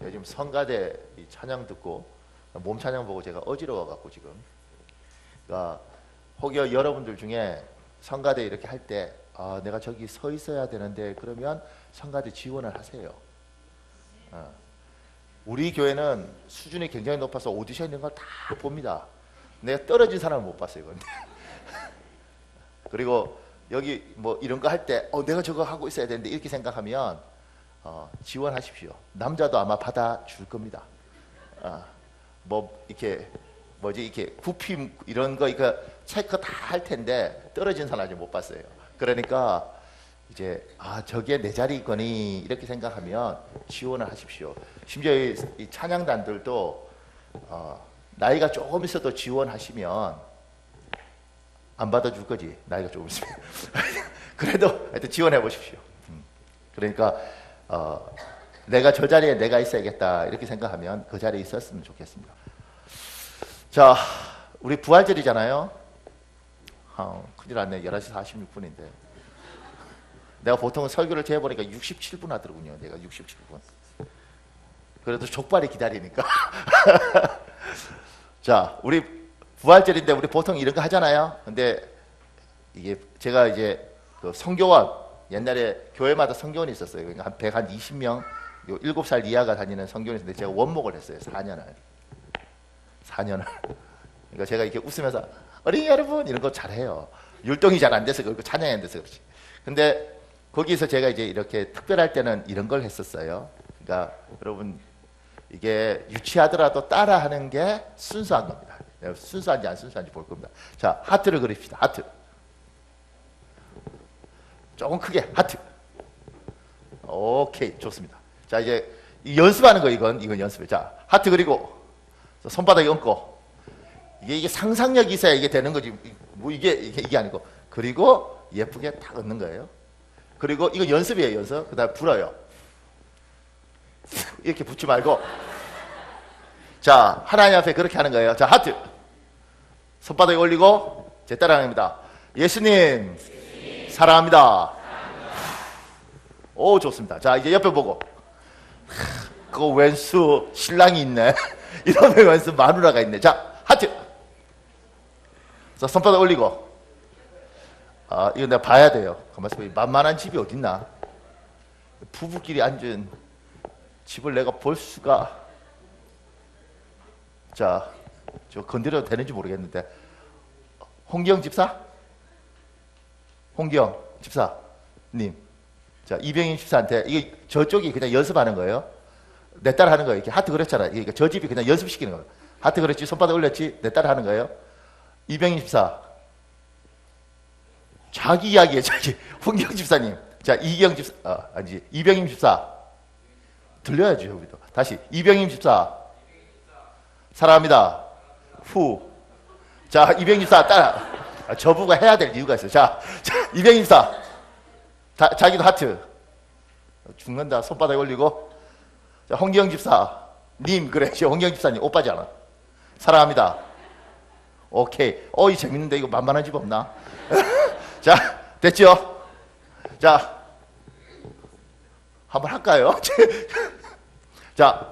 요즘 성가대 이 찬양 듣고 몸 찬양 보고 제가 어지러워 갖고 지금. 그러니까 혹여 여러분들 중에 성가대 이렇게 할 때 내가 저기 서 있어야 되는데 그러면 성가대 지원을 하세요. 우리 교회는 수준이 굉장히 높아서 오디션 있는 걸 다 봅니다. 내가 떨어진 사람을 못 봤어요. 근데 그리고 여기 뭐 이런 거 할 때 내가 저거 하고 있어야 되는데 이렇게 생각하면 지원하십시오. 남자도 아마 받아줄 겁니다. 뭐 이렇게 뭐지 이렇게 굽힘 이런 거 이거 체크 다 할 텐데 떨어진 사람을 못 봤어요. 그러니까 이제 저게 내 자리거니 이렇게 생각하면 지원을 하십시오. 심지어 이 찬양단들도 나이가 조금 있어도 지원하시면 안 받아줄 거지. 나이가 조금 있으면 그래도 하여튼 지원해 보십시오. 그러니까 내가 저 자리에 내가 있어야겠다 이렇게 생각하면 그 자리에 있었으면 좋겠습니다. 자, 우리 부활절이잖아요. 큰일 났네. 11시 46분인데 내가 보통 설교를 재보니까 67분 하더군요. 내가 67분. 그래도 족발이 기다리니까 자, 우리 부활절인데 우리 보통 이런 거 하잖아요. 근데 이게 제가 이제 그 성교원, 옛날에 교회마다 성교원이 있었어요. 그러니까 한 120명 7살 이하가 다니는 성교원이 있었는데 제가 원목을 했어요. 4년을. 그러니까 제가 이렇게 웃으면서 어린이 여러분 이런 거 잘해요. 율동이 잘 안 돼서 그렇고 찬양이 안 돼서 그렇지. 근데 거기서 제가 이제 이렇게 특별할 때는 이런 걸 했었어요. 그러니까 여러분 이게 유치하더라도 따라하는 게 순수한 겁니다. 순수한지 안 순수한지 볼 겁니다. 자, 하트를 그립시다. 하트. 조금 크게 하트. 오케이, 좋습니다. 자, 이제 연습하는 거 이건 연습해. 자, 하트 그리고 손바닥에 얹고 이게 상상력이 있어야 이게 되는 거지. 뭐 이게 아니고 그리고 예쁘게 딱 얹는 거예요. 그리고 이거 연습이에요, 연습. 그다음 불어요. 이렇게 붙지 말고. 자, 하나님 앞에 그렇게 하는 거예요. 자, 하트. 손바닥에 올리고 제 따라하는 겁니다. 예수님 사랑합니다. 오, 좋습니다. 자, 이제 옆에 보고. 그 왼수 신랑이 있네. 이러면 왼수 마누라가 있네. 자, 하트. 자, 손바닥 올리고. 이거 내가 봐야 돼요. 가만있어 봐. 만만한 집이 어딨나? 부부끼리 앉은 집을 내가 볼 수가. 자, 저 건드려도 되는지 모르겠는데. 홍기영 집사? 홍기영 집사님. 자, 이병임 집사한테 이게 저쪽이 그냥 연습하는 거예요. 내 따라 하는 거예요. 이렇게 하트 그렸잖아. 그러니까 저 집이 그냥 연습시키는 거예요. 하트 그렸지, 손바닥 올렸지, 내 따라 하는 거예요. 이병임 집사. 자기 이야기에 자기. 홍기영 집사님. 자, 이기영 집사. 아니지. 이병임 집사. 들려야지, 여기도. 다시. 이병임 집사. 사랑합니다. 후. 자, 이병임 집사 따라. 저부가 해야 될 이유가 있어요. 자, 이병임 집사. 자기도 하트. 죽는다. 손바닥에 올리고. 자, 홍기영 집사. 님, 그래. 홍기영 집사님. 오빠잖아. 사랑합니다. 오케이. 이 재밌는데 이거 만만한 집 없나? 자, 됐죠? 자, 한번 할까요? 자,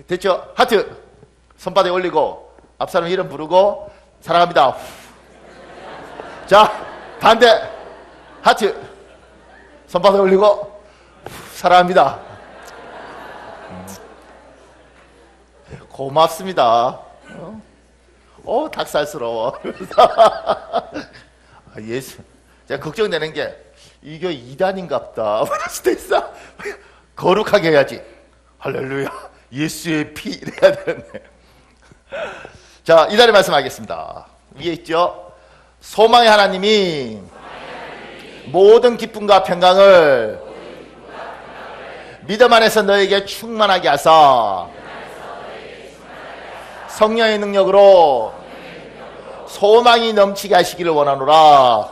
됐죠? 하트. 손바닥에 올리고 앞사람 이름 부르고 사랑합니다. 자, 반대. 하트. 손바닥에 올리고 사랑합니다. 고맙습니다. 닭살스러워. 예수. 제가 걱정되는 게 이게 이단인갑다. 그럴 수도 있어. 거룩하게 해야지. 할렐루야. 예수의 피 이래야 되는데. 자, 이달의 말씀하겠습니다. 위에 있죠. 소망의 하나님이 모든 기쁨과 평강을 믿음 안에서 너에게 충만하게 하사 성령의 능력으로 소망이 넘치게 하시기를 원하노라.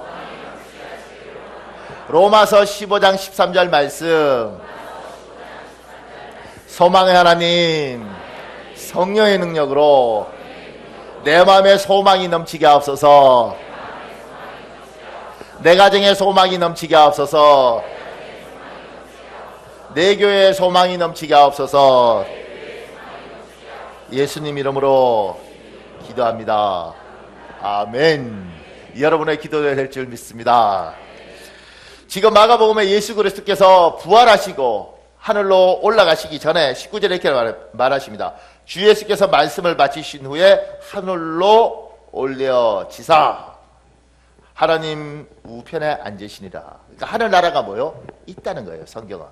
로마서 15장 13절 말씀. 소망의 하나님 성령의 능력으로 내 마음에 소망이 넘치게 하옵소서. 내 가정에 소망이 넘치게 하옵소서. 내 교회에 소망이 넘치게 하옵소서. 예수님 이름으로 기도합니다. 아멘. 여러분의 기도가 될 줄 믿습니다. 지금 마가복음에 예수 그리스도께서 부활하시고 하늘로 올라가시기 전에 19절에 이렇게 말하십니다. 주 예수께서 말씀을 마치신 후에 하늘로 올려지사 하나님 우편에 앉으시니라. 그러니까 하늘나라가 뭐요? 있다는 거예요. 성경은.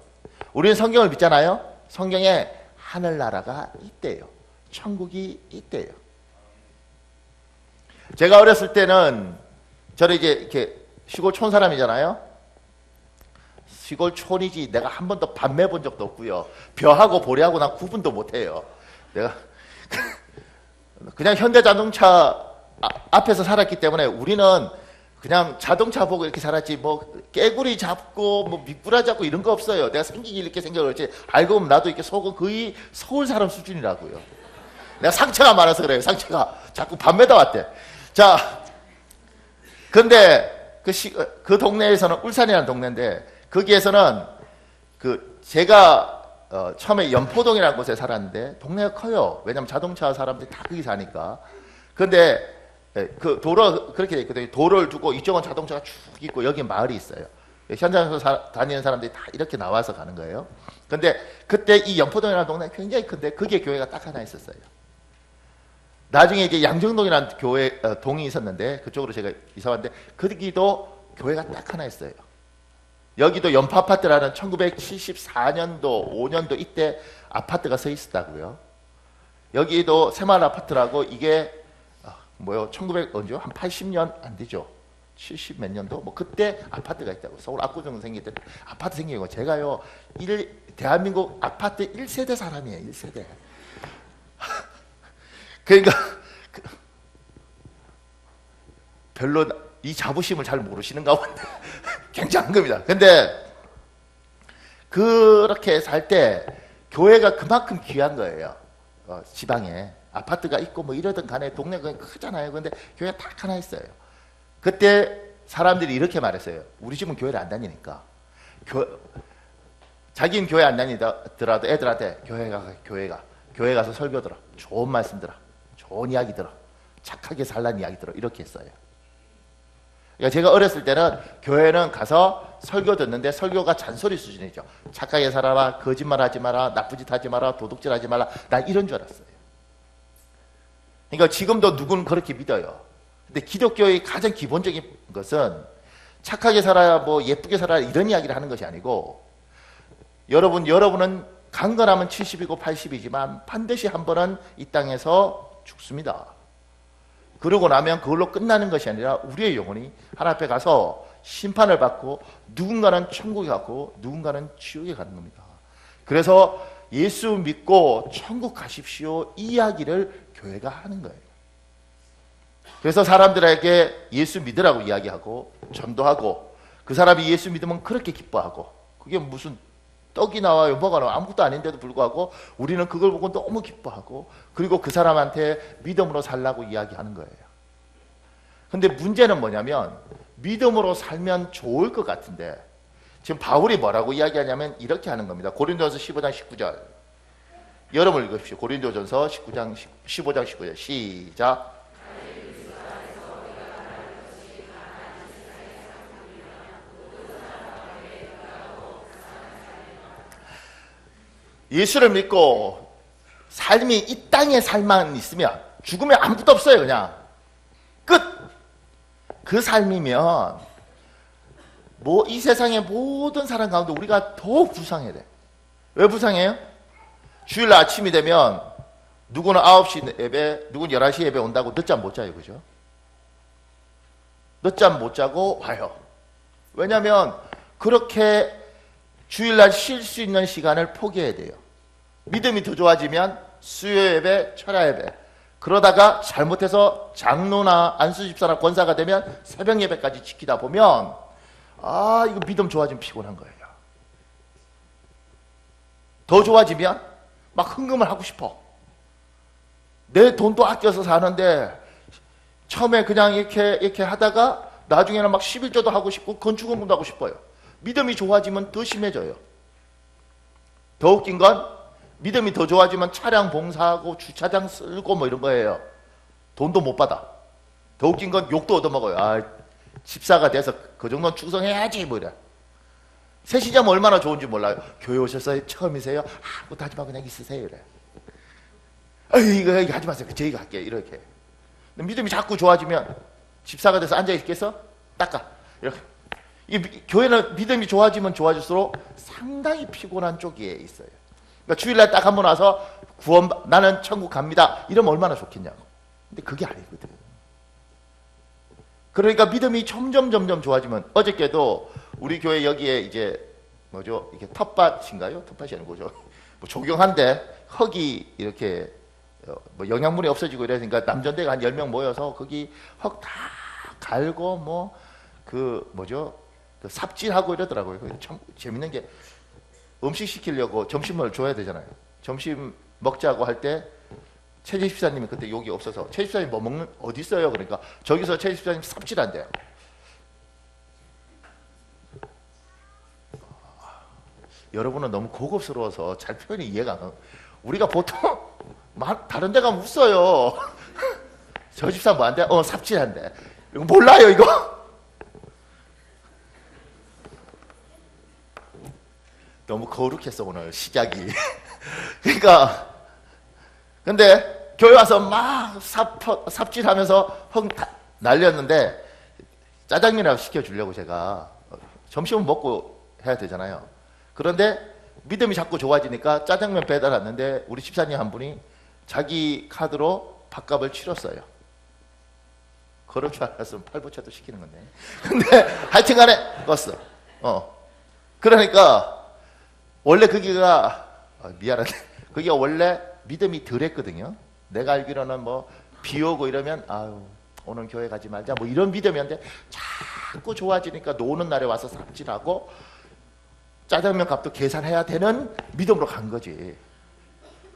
우리는 성경을 믿잖아요. 성경에 하늘나라가 있대요. 천국이 있대요. 제가 어렸을 때는 저는 이제 이렇게 시골촌 사람이잖아요. 시골촌이지 내가 한 번도 밤매 본 적도 없고요. 벼하고 보리하고 난 구분도 못해요. 내가 그냥 현대자동차 앞에서 살았기 때문에 우리는 그냥 자동차 보고 이렇게 살았지 뭐 깨구리 잡고 뭐 미꾸라 잡고 이런 거 없어요. 내가 생기기 이렇게 생각을 했지 알고 보면 나도 이렇게 속은 거의 서울 사람 수준이라고요. 내가 상처가 많아서 그래요. 상처가 자꾸 밤매다 왔대. 자, 근데 그 동네에서는 울산이라는 동네인데 거기에서는 제가 처음에 연포동이라는 곳에 살았는데 동네가 커요. 왜냐면 자동차 사람들이 다 거기 사니까. 근데 그 도로 그렇게 돼 있거든요. 도로를 두고 이쪽은 자동차가 쭉 있고 여기 마을이 있어요. 현장에서 다니는 사람들이 다 이렇게 나와서 가는 거예요. 근데 그때 이 연포동이라는 동네가 굉장히 큰데 거기에 교회가 딱 하나 있었어요. 나중에 이제 양정동이라는 교회 동이 있었는데 그쪽으로 제가 이사 왔는데 거기도 교회가 딱 하나 있어요. 여기도 연포아파트라는 1974년도 5년도 이때 아파트가 서 있었다고요. 여기도 새마을 아파트라고 이게 뭐요? 1900 언제요? 한 80년 안 되죠. 70 몇 년도 뭐 그때 아파트가 있다고. 서울 압구정 생길 때 아파트 생긴 거 제가요 대한민국 아파트 1세대 사람이에요. 1세대. 그러니까 별로 이 자부심을 잘 모르시는가 본데 굉장한 겁니다. 근데 그렇게 살 때 교회가 그만큼 귀한 거예요. 지방에 아파트가 있고 뭐 이러던 간에 동네가 크잖아요. 근데 교회가 딱 하나 있어요. 그때 사람들이 이렇게 말했어요. 우리 집은 교회를 안 다니니까 자기는 교회 안 다니더라도 애들한테 교회 가서 설교 들어. 좋은 말씀 들어. 좋은 이야기 들어. 착하게 살라는 이야기 들어. 이렇게 했어요. 그러니까 제가 어렸을 때는 교회는 가서 설교 듣는데 설교가 잔소리 수준이죠. 착하게 살아라. 거짓말하지 마라. 나쁜 짓 하지 마라. 도둑질하지 마라. 난 이런 줄 알았어요. 그러니까 지금도 누구는 그렇게 믿어요. 근데 기독교의 가장 기본적인 것은 착하게 살아야 뭐 예쁘게 살아야 이런 이야기를 하는 것이 아니고 여러분은 강건하면 70이고 80이지만 반드시 한 번은 이 땅에서 죽습니다. 그러고 나면 그걸로 끝나는 것이 아니라 우리의 영혼이 하나님 앞에 가서 심판을 받고 누군가는 천국에 가고 누군가는 지옥에 가는 겁니다. 그래서 예수 믿고 천국 가십시오 이 이야기를 교회가 하는 거예요. 그래서 사람들에게 예수 믿으라고 이야기하고 전도하고 그 사람이 예수 믿으면 그렇게 기뻐하고 그게 무슨 떡이 나와요 뭐가 나와요 아무것도 아닌데도 불구하고 우리는 그걸 보고 너무 기뻐하고 그리고 그 사람한테 믿음으로 살라고 이야기하는 거예요. 근데 문제는 뭐냐면 믿음으로 살면 좋을 것 같은데 지금 바울이 뭐라고 이야기하냐면 이렇게 하는 겁니다. 고린도전서 15장 19절 여러분 읽으십시오. 고린도전서 15장 19절 시작. 예수를 믿고 삶이 이 땅의 삶만 있으면 죽으면 아무것도 없어요. 그냥 끝. 그 삶이면 뭐 이 세상의 모든 사람 가운데 우리가 더 불쌍해야 돼. 왜 불쌍해요? 주일날 아침이 되면 누구는 9시 예배, 누구는 11시 예배 온다고 늦잠 못 자요. 그죠? 늦잠 못 자고 와요. 왜냐하면 그렇게 주일날 쉴 수 있는 시간을 포기해야 돼요. 믿음이 더 좋아지면 수요 예배, 철야 예배 그러다가 잘못해서 장로나 안수집사나 권사가 되면 새벽 예배까지 지키다 보면 이거 믿음 좋아지면 피곤한 거예요. 더 좋아지면 막 헌금을 하고 싶어. 내 돈도 아껴서 사는데 처음에 그냥 이렇게 하다가 나중에는 막 11조도 하고 싶고 건축헌금도 하고 싶어요. 믿음이 좋아지면 더 심해져요. 더 웃긴 건 믿음이 더 좋아지면 차량 봉사하고 주차장 쓸고 뭐 이런 거예요. 돈도 못 받아. 더 웃긴 건 욕도 얻어먹어요. 아, 집사가 돼서 그 정도는 충성해야지 뭐 이래. 새 시점 얼마나 좋은지 몰라요. 교회 오셨어요? 처음이세요? 아무것도 하지 말고 그냥 있으세요 이래. 이거 하지 마세요. 저희가 할게요. 이렇게. 믿음이 자꾸 좋아지면 집사가 돼서 앉아있겠어? 닦아. 이렇게. 교회는 믿음이 좋아지면 좋아질수록 상당히 피곤한 쪽에 있어요. 그러니까 주일날 딱 한 번 와서 나는 천국 갑니다. 이러면 얼마나 좋겠냐고. 근데 그게 아니거든. 그러니까 믿음이 점점 좋아지면, 어저께도 우리 교회 여기에 이제 뭐죠? 이게 텃밭인가요? 텃밭이 아니고 뭐죠? 뭐 조경한데 흙이 이렇게 뭐 영양분이 없어지고 이러니까 남전대가 한 10명 모여서 거기 흙 다 갈고 뭐 그 뭐죠? 그 삽질하고 이러더라고요. 참 재밌는 게, 음식 시키려고 점심을 줘야 되잖아요. 점심 먹자고 할 때 최재 집사님이 그때 여기 없어서, 최재 집사님 뭐 먹는 어디 있어요? 그러니까 저기서 최재 집사님 삽질한대요. 여러분은 너무 고급스러워서 잘 표현이 이해가 안 가요. 우리가 보통 다른 데 가면 웃어요. 저 집사 뭐 한대? 삽질한대. 이거 몰라요 이거? 너무 거룩했어 오늘 시작이. 그러니까 근데 교회 와서 막 삽질하면서 흙 날렸는데 짜장면이라도 시켜주려고 제가, 점심은 먹고 해야 되잖아요. 그런데 믿음이 자꾸 좋아지니까 짜장면 배달 왔는데 우리 집사님 한 분이 자기 카드로 밥값을 치렀어요. 그럴 줄 알았으면 팔보채도 시키는 건데. 근데 하여튼간에 껐어. 그러니까 원래 거기가 미안한데 거기가 원래 믿음이 덜했거든요. 내가 알기로는 뭐 비 오고 이러면 아유 오늘 교회 가지 말자 뭐 이런 믿음이었는데, 자꾸 좋아지니까 노는 날에 와서 삽질하고 짜장면 값도 계산해야 되는 믿음으로 간 거지.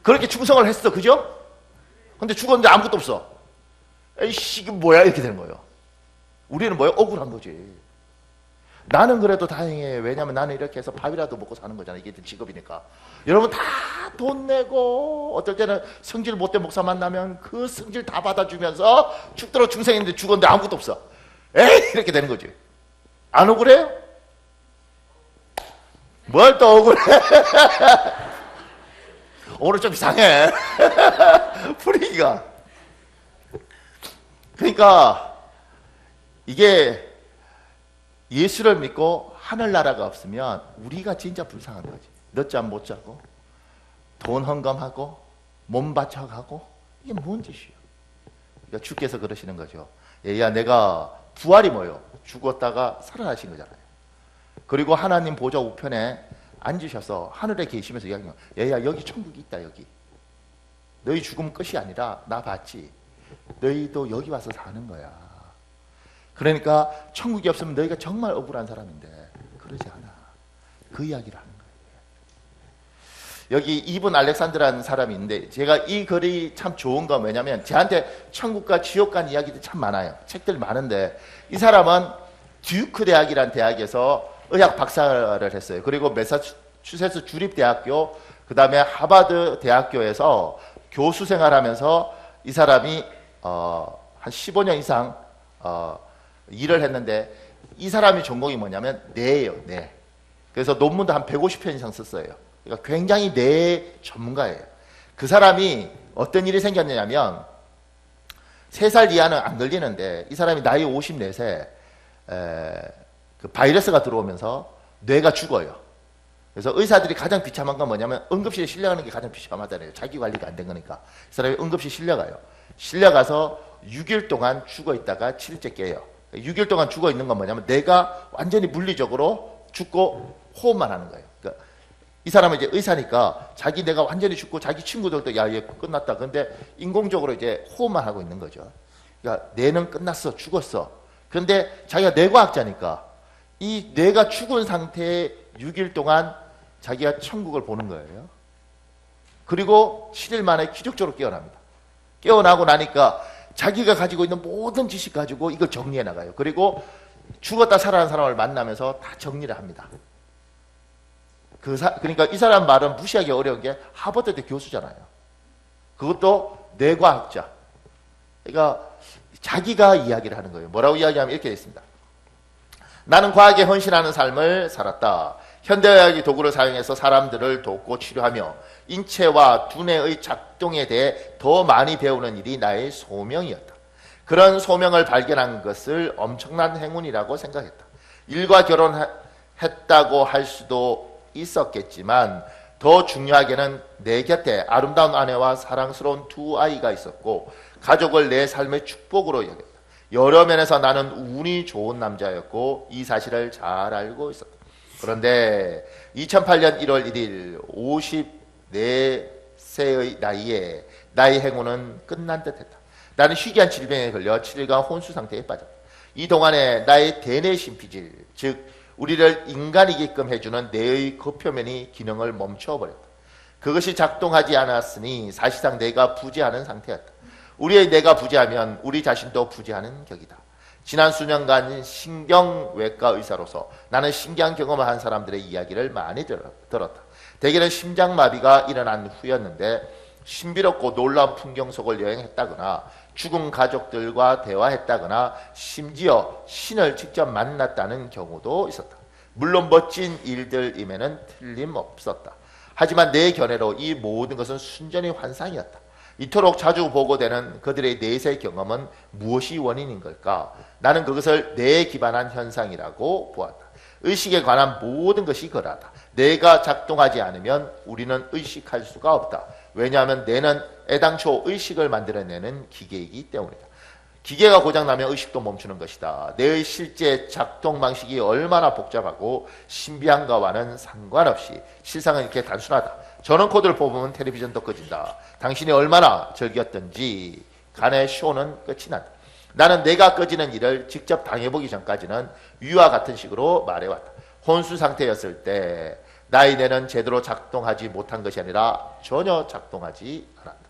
그렇게 충성을 했어. 그죠? 근데 죽었는데 아무것도 없어. 에이씨 이게 뭐야 이렇게 되는 거예요. 우리는 뭐야? 억울한 거지. 나는 그래도 다행이에요. 왜냐면 나는 이렇게 해서 밥이라도 먹고 사는 거잖아. 이게 직업이니까. 여러분 다 돈 내고, 어떨 때는 성질 못된 목사 만나면 그 성질 다 받아주면서 죽도록 중생인데 죽었는데 아무것도 없어. 에이 이렇게 되는 거지. 안 억울해요? 뭘 또 억울해? 오늘 좀 이상해. 분위기가. 그러니까 이게 예수를 믿고 하늘나라가 없으면 우리가 진짜 불쌍한 거지. 늦잠 못 자고 돈 헌금하고 몸 바쳐가고 이게 뭔 짓이야. 그러니까 주께서 그러시는 거죠. 얘야 내가 부활이 뭐요? 죽었다가 살아나신 거잖아요. 그리고 하나님 보좌 우편에 앉으셔서 하늘에 계시면서 이야기해요. 얘야 여기 천국이 있다. 여기 너희 죽음 끝이 아니라 나 봤지? 너희도 여기 와서 사는 거야. 그러니까 천국이 없으면 너희가 정말 억울한 사람인데 그러지 않아. 그 이야기를 하는 거예요. 여기 이분 알렉산드라는 사람이 있는데, 제가 이 글이 참 좋은 건 뭐냐면 저한테 천국과 지옥 간 이야기들이 참 많아요. 책들 많은데, 이 사람은 듀크 대학이라는 대학에서 의학 박사를 했어요. 그리고 매사추세츠 주립대학교, 그 다음에 하버드 대학교에서 교수 생활하면서 이 사람이 한 15년 이상 일을 했는데, 이 사람이 전공이 뭐냐면 뇌예요. 뇌. 그래서 논문도 한 150편 이상 썼어요. 그러니까 굉장히 뇌 전문가예요. 그 사람이 어떤 일이 생겼냐면 3살 이하는 안 걸리는데, 이 사람이 나이 54세 그 바이러스가 들어오면서 뇌가 죽어요. 그래서 의사들이 가장 비참한 건 뭐냐면 응급실에 실려가는 게 가장 비참하잖아요. 자기 관리가 안 된 거니까. 이 사람이 응급실 실려가요. 실려가서 6일 동안 죽어 있다가 7일째 깨요. 6일 동안 죽어 있는 건 뭐냐면 뇌가 완전히 물리적으로 죽고 호흡만 하는 거예요. 그러니까 이 사람은 이제 의사니까 자기 뇌가 완전히 죽고 자기 친구들도 야, 얘 끝났다. 근데 인공적으로 이제 호흡만 하고 있는 거죠. 그러니까 뇌는 끝났어. 죽었어. 그런데 자기가 뇌과학자니까 이 뇌가 죽은 상태에 6일 동안 자기가 천국을 보는 거예요. 그리고 7일 만에 기적적으로 깨어납니다. 깨어나고 나니까 자기가 가지고 있는 모든 지식 가지고 이걸 정리해 나가요. 그리고 죽었다 살아난 사람을 만나면서 다 정리를 합니다. 그러니까 이 사람 말은 무시하기 어려운 게 하버드대 교수잖아요. 그것도 뇌과학자. 그러니까 자기가 이야기를 하는 거예요. 뭐라고 이야기하면 이렇게 됐습니다. 나는 과학에 헌신하는 삶을 살았다. 현대의학이 도구를 사용해서 사람들을 돕고 치료하며 인체와 두뇌의 작동에 대해 더 많이 배우는 일이 나의 소명이었다. 그런 소명을 발견한 것을 엄청난 행운이라고 생각했다. 일과 결혼했다고 할 수도 있었겠지만 더 중요하게는 내 곁에 아름다운 아내와 사랑스러운 두 아이가 있었고 가족을 내 삶의 축복으로 여겼다. 여러 면에서 나는 운이 좋은 남자였고 이 사실을 잘 알고 있었다. 그런데 2008년 1월 1일 54세의 나이에 나의 행운은 끝난 듯했다. 나는 희귀한 질병에 걸려 7일간 혼수 상태에 빠졌다. 이 동안에 나의 대뇌 심피질, 즉 우리를 인간이게끔 해주는 뇌의 겉표면이 기능을 멈춰버렸다. 그것이 작동하지 않았으니 사실상 뇌가 부재하는 상태였다. 우리의 뇌가 부재하면 우리 자신도 부재하는 격이다. 지난 수년간 신경외과 의사로서 나는 신기한 경험을 한 사람들의 이야기를 많이 들었다. 대개는 심장마비가 일어난 후였는데 신비롭고 놀라운 풍경 속을 여행했다거나 죽은 가족들과 대화했다거나 심지어 신을 직접 만났다는 경우도 있었다. 물론 멋진 일들임에는 틀림없었다. 하지만 내 견해로 이 모든 것은 순전히 환상이었다. 이토록 자주 보고되는 그들의 내세 경험은 무엇이 원인인 걸까? 나는 그것을 뇌에 기반한 현상이라고 보았다. 의식에 관한 모든 것이 그러하다. 뇌가 작동하지 않으면 우리는 의식할 수가 없다. 왜냐하면 뇌는 애당초 의식을 만들어내는 기계이기 때문이다. 기계가 고장나면 의식도 멈추는 것이다. 뇌의 실제 작동 방식이 얼마나 복잡하고 신비한가와는 상관없이 실상은 이렇게 단순하다. 전원 코드를 뽑으면 텔레비전도 꺼진다. 당신이 얼마나 즐겼던지 간의 쇼는 끝이 난다. 나는 내가 꺼지는 일을 직접 당해보기 전까지는 위와 같은 식으로 말해왔다. 혼수 상태였을 때 나의 뇌는 제대로 작동하지 못한 것이 아니라 전혀 작동하지 않았다.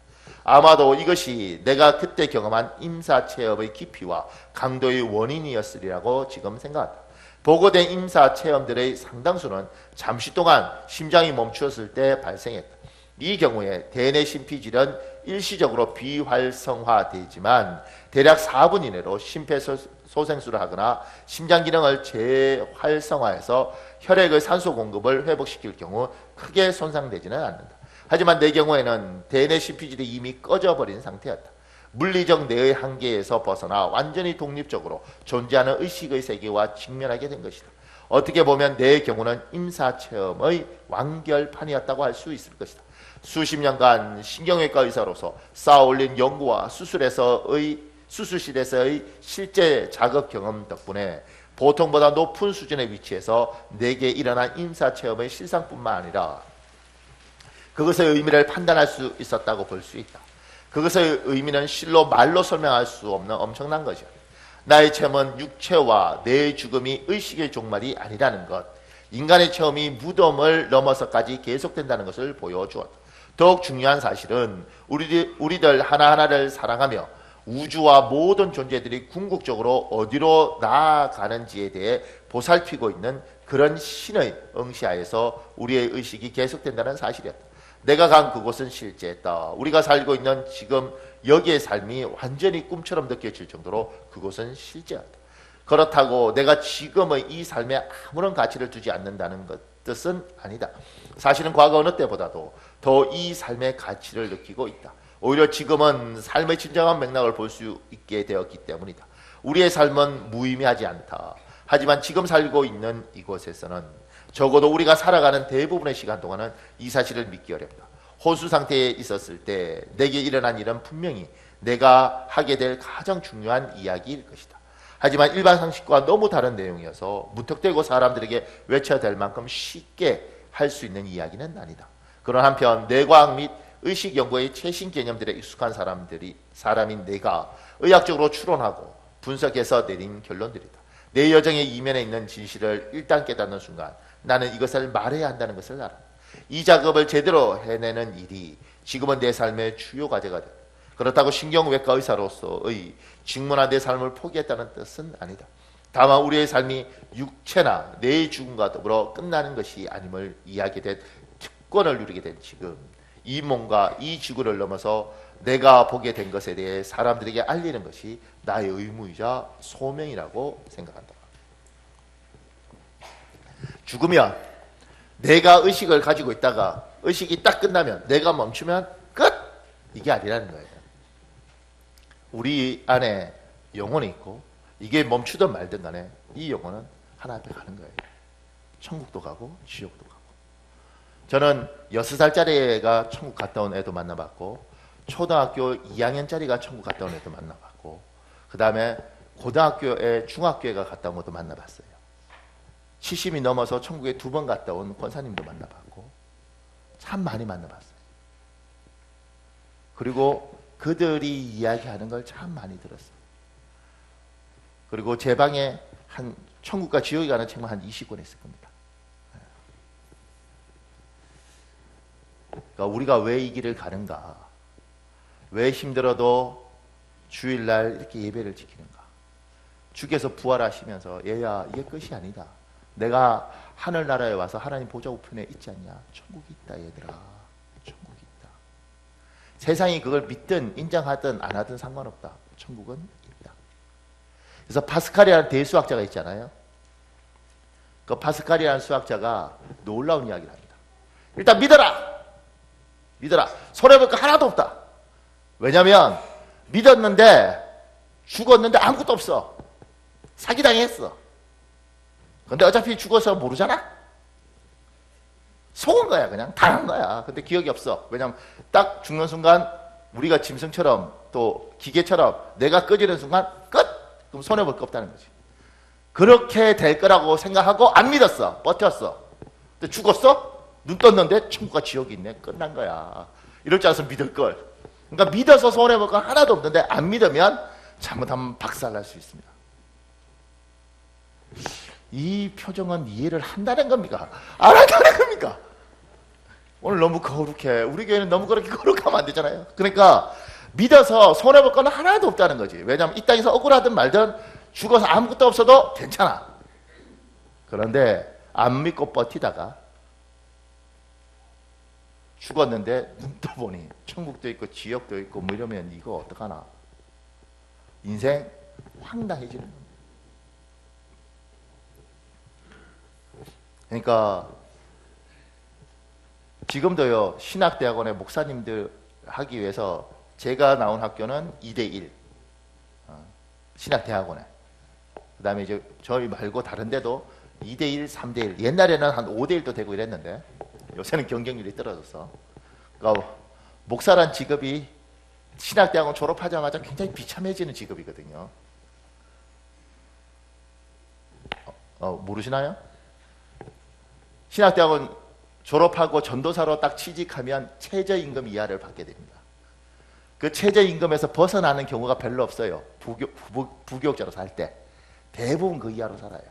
아마도 이것이 내가 그때 경험한 임사체험의 깊이와 강도의 원인이었으리라고 지금 생각한다. 보고된 임사체험들의 상당수는 잠시 동안 심장이 멈추었을 때 발생했다. 이 경우에 대뇌 심피질은 일시적으로 비활성화되지만 대략 4분 이내로 심폐소생술을 하거나 심장 기능을 재활성화해서 혈액의 산소 공급을 회복시킬 경우 크게 손상되지는 않는다. 하지만 내 경우에는 대뇌 심피질이 이미 꺼져버린 상태였다. 물리적 뇌의 한계에서 벗어나 완전히 독립적으로 존재하는 의식의 세계와 직면하게 된 것이다. 어떻게 보면 내 경우는 임사체험의 완결판이었다고 할 수 있을 것이다. 수십 년간 신경외과 의사로서 쌓아올린 연구와 수술실에서의 실제 작업 경험 덕분에 보통보다 높은 수준의 위치에서 내게 일어난 임사체험의 실상뿐만 아니라 그것의 의미를 판단할 수 있었다고 볼 수 있다. 그것의 의미는 실로 말로 설명할 수 없는 엄청난 것이야. 나의 체험은 육체와 뇌의 죽음이 의식의 종말이 아니라는 것, 인간의 체험이 무덤을 넘어서까지 계속된다는 것을 보여주었다. 더욱 중요한 사실은 우리들 하나하나를 사랑하며 우주와 모든 존재들이 궁극적으로 어디로 나아가는지에 대해 보살피고 있는 그런 신의 응시하에서 우리의 의식이 계속된다는 사실이었다. 내가 간 그곳은 실제했다. 우리가 살고 있는 지금 여기의 삶이 완전히 꿈처럼 느껴질 정도로 그곳은 실제였다. 그렇다고 내가 지금의 이 삶에 아무런 가치를 두지 않는다는 뜻은 아니다. 사실은 과거 어느 때보다도 더 이 삶의 가치를 느끼고 있다. 오히려 지금은 삶의 진정한 맥락을 볼 수 있게 되었기 때문이다. 우리의 삶은 무의미하지 않다. 하지만 지금 살고 있는 이곳에서는 적어도 우리가 살아가는 대부분의 시간 동안은 이 사실을 믿기 어렵다. 혼수 상태에 있었을 때 내게 일어난 일은 분명히 내가 하게 될 가장 중요한 이야기일 것이다. 하지만 일반 상식과 너무 다른 내용이어서 무턱대고 사람들에게 외쳐야 될 만큼 쉽게 할 수 있는 이야기는 아니다. 그런 한편 뇌과학 및 의식 연구의 최신 개념들에 익숙한 사람인 내가 의학적으로 추론하고 분석해서 내린 결론들이다. 내 여정의 이면에 있는 진실을 일단 깨닫는 순간 나는 이것을 말해야 한다는 것을 알아. 이 작업을 제대로 해내는 일이 지금은 내 삶의 주요 과제가 된다. 그렇다고 신경외과 의사로서의 직문화 내 삶을 포기했다는 뜻은 아니다. 다만 우리의 삶이 육체나 내 죽음과 더불어 끝나는 것이 아님을 이해하게 된 특권을 누리게 된 지금, 이 몸과 이 지구를 넘어서 내가 보게 된 것에 대해 사람들에게 알리는 것이 나의 의무이자 소명이라고 생각한다. 죽으면 내가 의식을 가지고 있다가 의식이 딱 끝나면, 내가 멈추면 끝! 이게 아니라는 거예요. 우리 안에 영혼이 있고, 이게 멈추든 말든 간에 이 영혼은 하나 앞에 가는 거예요. 천국도 가고 지옥도 가고. 저는 6살짜리 애가 천국 갔다 온 애도 만나봤고, 초등학교 2학년짜리가 천국 갔다 온 애도 만나봤고, 그 다음에 고등학교에 중학교에가 갔다 온 것도 만나봤어요. 70이 넘어서 천국에 2번 갔다 온 권사님도 만나봤고, 참 많이 만나봤어요. 그리고 그들이 이야기하는 걸 참 많이 들었어요. 그리고 제 방에 한 천국과 지옥에 가는 책만 한 20권 있을 겁니다. 그러니까 우리가 왜 이 길을 가는가? 왜 힘들어도 주일날 이렇게 예배를 지키는가? 주께서 부활하시면서 얘야, 이게 끝이 아니다. 내가 하늘나라에 와서 하나님 보좌 우편에 있지 않냐? 천국이 있다 얘들아. 천국이 있다. 세상이 그걸 믿든 인정하든 안 하든 상관없다. 천국은 있다. 그래서 파스칼이라는 대수학자가 있잖아요. 그 파스칼이라는 수학자가 놀라운 이야기를 합니다. 일단 믿어라. 믿어라. 손해볼 거 하나도 없다. 왜냐하면 믿었는데 죽었는데 아무것도 없어. 사기당했어. 근데 어차피 죽어서 모르잖아. 속은 거야. 그냥 당한 거야. 근데 기억이 없어. 왜냐하면 딱 죽는 순간 우리가 짐승처럼 또 기계처럼 내가 꺼지는 순간 끝! 그럼 손해볼 거 없다는 거지. 그렇게 될 거라고 생각하고 안 믿었어. 버텼어. 근데 죽었어? 눈 떴는데 천국과 지옥이 있네. 끝난 거야. 이럴 줄 알았으면 믿을 걸. 그러니까 믿어서 손해볼 건 하나도 없는데 안 믿으면 잘못하면 박살날 수 있습니다. 이 표정은 이해를 한다는 겁니까? 안 한다는 겁니까? 오늘 너무 거룩해. 우리 교회는 너무 그렇게 거룩하면 안 되잖아요. 그러니까 믿어서 손해볼 건 하나도 없다는 거지. 왜냐하면 이 땅에서 억울하든 말든 죽어서 아무것도 없어도 괜찮아. 그런데 안 믿고 버티다가 죽었는데 눈 떠보니 천국도 있고 지옥도 있고 뭐 이러면 이거 어떡하나. 인생 황당해지는 겁니다. 그러니까 지금도요, 신학대학원의 목사님들 하기 위해서 제가 나온 학교는 2대1 신학대학원에, 그 다음에 이제 저희 말고 다른 데도 2대1, 3대1, 옛날에는 한 5대1도 되고 이랬는데 요새는 경쟁률이 떨어졌어. 그러니까 목사란 직업이 신학대학원 졸업하자마자 굉장히 비참해지는 직업이거든요. 모르시나요? 신학대학원 졸업하고 전도사로 딱 취직하면 최저임금 이하를 받게 됩니다. 그 최저임금에서 벗어나는 경우가 별로 없어요. 부교육자로 살 때. 대부분 그 이하로 살아요.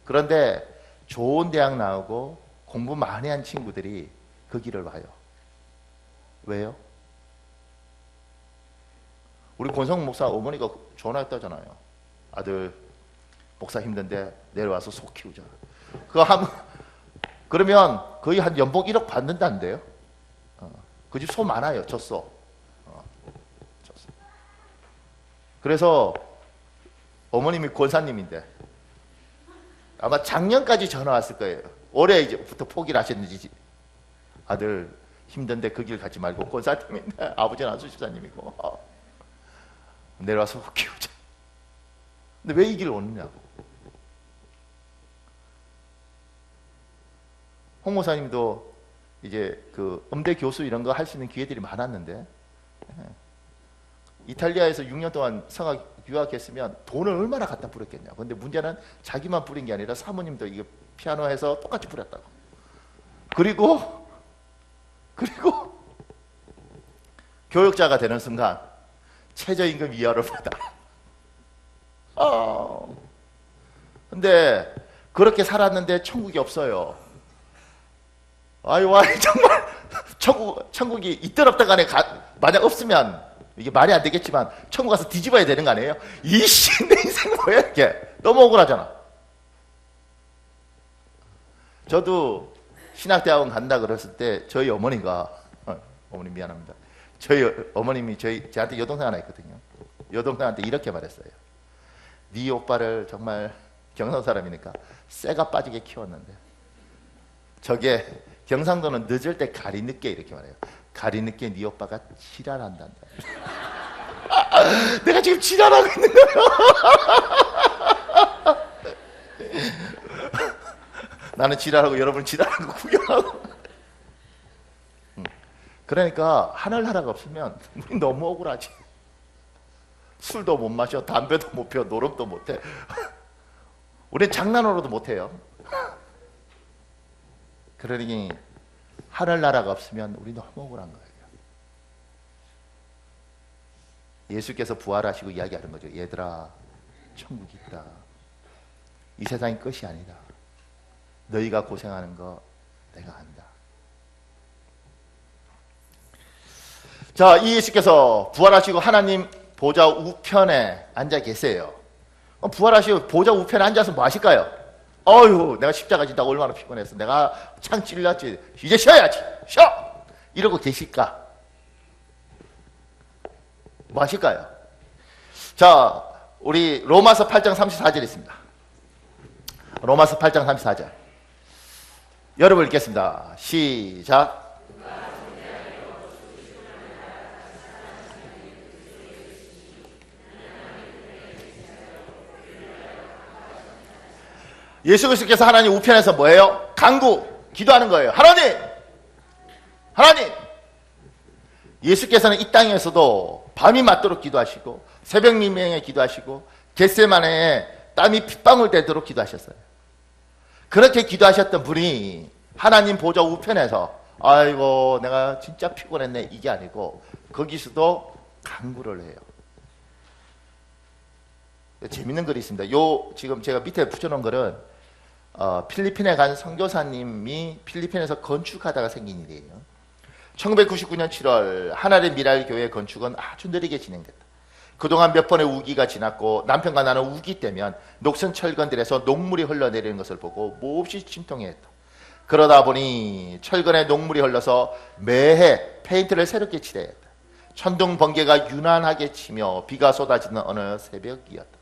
그런데 좋은 대학 나오고 공부 많이 한 친구들이 그 길을 와요. 왜요? 우리 권성 목사 어머니가 전화했다잖아요. 아들 목사 힘든데 내려와서 소 키우자. 그거 하면 그러면 거의 한 연봉 1억 받는다는데요. 그 집 소 많아요. 젖소. 젖소. 그래서 어머님이 권사님인데 아마 작년까지 전화 왔을 거예요. 올해 이제부터 포기를 하셨는지. 아들 힘든데 그 길 가지 말고 권사님인데 아버지는 안수집사님이고 내려와서 키우자. 근데 왜 이 길을 오느냐고. 홍 목사님도 이제 그 음대 교수 이런 거 할 수 있는 기회들이 많았는데 이탈리아에서 6년 동안 성악 유학했으면 돈을 얼마나 갖다 뿌렸겠냐. 근데 문제는 자기만 뿌린 게 아니라 사모님도 이거 피아노 해서 똑같이 뿌렸다고. 그리고 교육자가 되는 순간 최저임금 이하를 받아. 근데 그렇게 살았는데 천국이 없어요. 아유, 정말 천국이 있든 없든 간에 만약 없으면 이게 말이 안 되겠지만 천국 가서 뒤집어야 되는 거 아니에요? 이씨 내 인생 뭐야 이게. 너무 억울하잖아. 저도 신학대학원 간다 그랬을 때 저희 어머니가 어머니 미안합니다. 저희 어머님이 저한테 여동생 하나 있거든요. 여동생한테 이렇게 말했어요. 네 오빠를 정말 경상 사람이니까 쇠가 빠지게 키웠는데 저게 경상도는 늦을 때 가리 늦게 이렇게 말해요. 가리 늦게 네 오빠가 지랄한단다. 내가 지금 지랄하고 있는 거야. 나는 지랄하고 여러분 지랄하고 구경하고. 그러니까 하늘나라가 없으면 우리 너무 억울하지. 술도 못 마셔, 담배도 못 피워, 노름도 못 해. 우린 장난으로도 못 해요. 그러니 하늘나라가 없으면 우리 너무 억울한 거예요. 예수께서 부활하시고 이야기하는 거죠. 얘들아, 천국이 있다. 이 세상이 끝이 아니다. 너희가 고생하는 거 내가 안다. 자, 이 예수께서 부활하시고 하나님 보좌 우편에 앉아 계세요. 부활하시고 보좌 우편에 앉아서 뭐 하실까요? 어휴, 내가 십자가 진다고 얼마나 피곤했어. 내가 창 찔렸지. 이제 쉬어야지. 쉬어! 이러고 계실까? 뭐 하실까요? 자, 우리 로마서 8장 34절 있습니다. 로마서 8장 34절. 여러분 읽겠습니다. 시작. 예수 그리스도께서 하나님 우편에서 뭐예요? 간구, 기도하는 거예요. 하나님! 하나님! 예수께서는 이 땅에서도 밤이 맞도록 기도하시고 새벽 미명에 기도하시고 겟세마네에 땀이 핏방울 되도록 기도하셨어요. 그렇게 기도하셨던 분이 하나님 보좌 우편에서 아이고 내가 진짜 피곤했네 이게 아니고 거기서도 간구를 해요. 재밌는 글이 있습니다. 지금 제가 밑에 붙여놓은 글은 필리핀에 간 선교사님이 필리핀에서 건축하다가 생긴 일이에요. 1999년 7월 하나의 미랄 교회 건축은 아주 느리게 진행됐다. 그동안 몇 번의 우기가 지났고 남편과 나는 우기 때면 녹슨 철근들에서 녹물이 흘러내리는 것을 보고 몹시 침통해했다. 그러다 보니 철근에 녹물이 흘러서 매해 페인트를 새롭게 칠해야 했다. 천둥 번개가 유난하게 치며 비가 쏟아지는 어느 새벽이었다.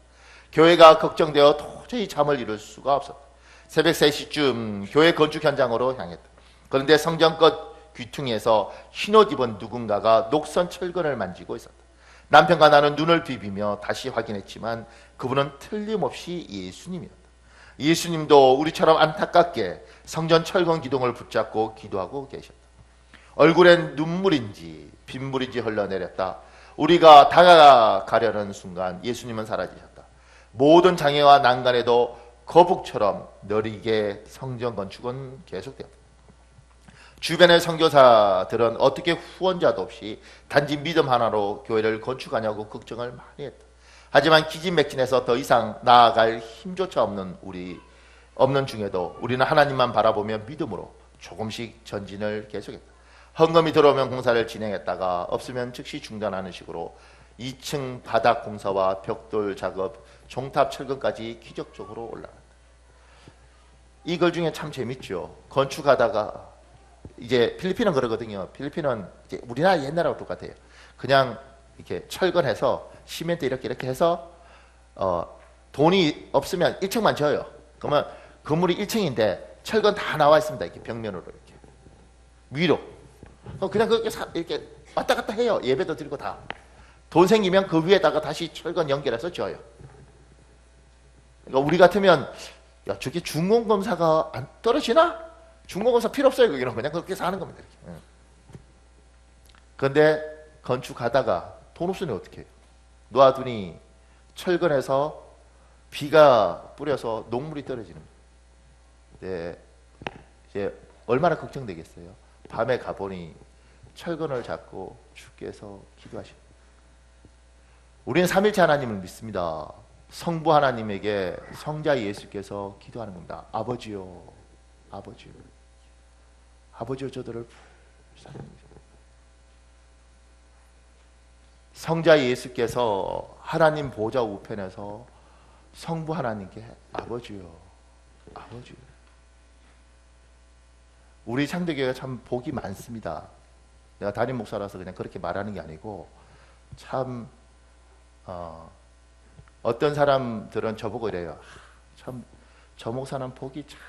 교회가 걱정되어 도저히 잠을 이룰 수가 없었다. 새벽 3시쯤 교회 건축 현장으로 향했다. 그런데 성전껏 귀퉁이에서 흰옷 입은 누군가가 녹선 철근을 만지고 있었다. 남편과 나는 눈을 비비며 다시 확인했지만 그분은 틀림없이 예수님이었다. 예수님도 우리처럼 안타깝게 성전 철근 기둥을 붙잡고 기도하고 계셨다. 얼굴엔 눈물인지 빗물인지 흘러내렸다. 우리가 다가가려는 순간 예수님은 사라지셨다. 모든 장애와 난간에도 거북처럼 느리게 성전 건축은 계속되었다. 주변의 선교사들은 어떻게 후원자도 없이 단지 믿음 하나로 교회를 건축하냐고 걱정을 많이 했다. 하지만 기진맥진해서 더 이상 나아갈 힘조차 없는 중에도 우리는 하나님만 바라보며 믿음으로 조금씩 전진을 계속했다. 헌금이 들어오면 공사를 진행했다가 없으면 즉시 중단하는 식으로 2층 바닥 공사와 벽돌 작업, 종탑 철근까지 기적적으로 올라갔다. 이 글 중에 참 재밌죠. 건축하다가 이제 필리핀은 그러거든요. 필리핀은 이제 우리나라 옛날하고 똑같아요. 그냥 이렇게 철근해서 시멘트 이렇게 해서 돈이 없으면 1층만 져요. 그러면 건물이 1층인데 철근 다 나와 있습니다. 이렇게 벽면으로 이렇게 위로. 그냥 그렇게 이렇게 왔다 갔다 해요. 예배도 드리고 다. 돈 생기면 그 위에다가 다시 철근 연결해서 져요. 그러니까 우리 같으면 야 저게 중공검사가 안 떨어지나? 중공검사 필요 없어요. 거기는 그냥 그렇게 사는 겁니다. 이렇게. 그런데 건축하다가 돈 없으니 어떻게 해요? 놓아두니 철근에서 비가 뿌려서 녹물이 떨어지는 거예요. 네, 이제 얼마나 걱정되겠어요. 밤에 가보니 철근을 잡고 주께서 기도하시고 우리는 삼일체 하나님을 믿습니다. 성부 하나님에게 성자 예수께서 기도하는 겁니다. 아버지요, 아버지요, 아버지요 저들을 불쌍히 성자 예수께서 하나님 보좌 우편에서 성부 하나님께 아버지요, 아버지요. 우리 창대교회가 참 복이 많습니다. 내가 담임 목사라서 그냥 그렇게 말하는 게 아니고 참 어떤 사람들은 저보고 이래요. 참 저 목사는 복이 참